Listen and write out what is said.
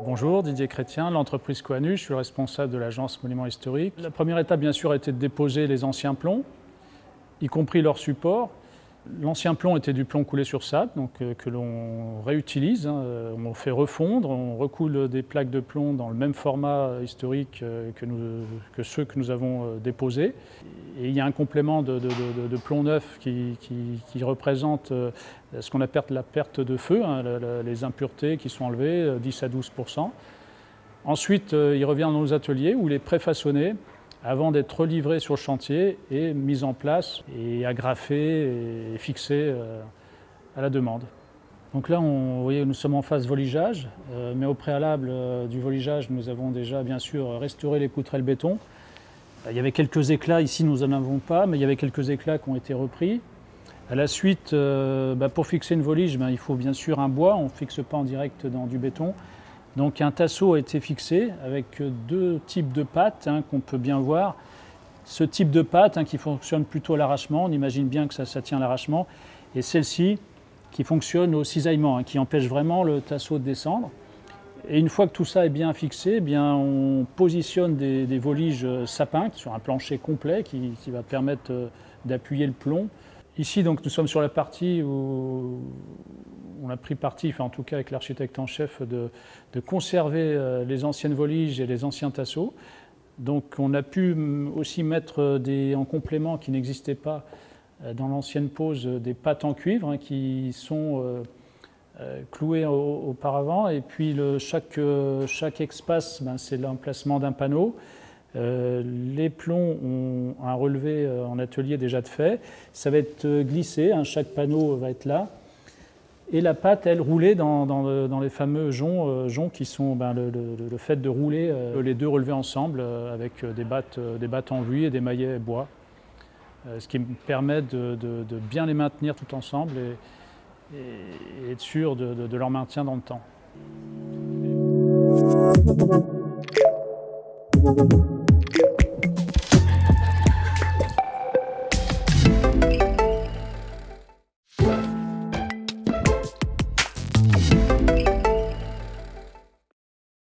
Bonjour, Didier Chrétien, l'entreprise Coanu, je suis le responsable de l'agence Monuments Historiques. La première étape, bien sûr, a été de déposer les anciens plombs, y compris leur support. L'ancien plomb était du plomb coulé sur sable, donc, que l'on réutilise. On fait refondre, on recoule des plaques de plomb dans le même format historique que ceux que nous avons déposés. Et il y a un complément de plomb neuf qui représente ce qu'on appelle la perte de feu, les impuretés qui sont enlevées, 10 à 12%. Ensuite, il revient dans nos ateliers où il est préfaçonné avant d'être relivré sur le chantier et mis en place et agrafé et fixé à la demande. Donc là, vous voyez, nous sommes en phase voligeage, mais au préalable du voligeage, nous avons déjà bien sûr restauré les poutrelles béton. Il y avait quelques éclats, ici nous n'en avons pas, mais il y avait quelques éclats qui ont été repris. À la suite, pour fixer une volige, il faut bien sûr un bois, on ne fixe pas en direct dans du béton. Donc un tasseau a été fixé avec deux types de pattes qu'on peut bien voir. Ce type de patte qui fonctionne plutôt à l'arrachement, on imagine bien que ça tient à l'arrachement, et celle-ci qui fonctionne au cisaillement, qui empêche vraiment le tasseau de descendre. Et une fois que tout ça est bien fixé, on positionne des voliges sapins sur un plancher complet qui va permettre d'appuyer le plomb. Ici, donc, nous sommes sur la partie où on a pris parti, en tout cas avec l'architecte en chef, de conserver les anciennes voliges et les anciens tasseaux. Donc on a pu aussi mettre en complément qui n'existaient pas dans l'ancienne pose des pattes en cuivre qui sont clouées auparavant. Et puis chaque espace, c'est l'emplacement d'un panneau. Les plombs ont un relevé en atelier déjà de fait. Ça va être glissé, chaque panneau va être là. Et la pâte, elle, roulée dans les fameux joncs qui sont le fait de rouler les deux relevés ensemble avec des battes en buis et des maillets bois. Ce qui me permet de bien les maintenir tout ensemble et être sûr de leur maintien dans le temps.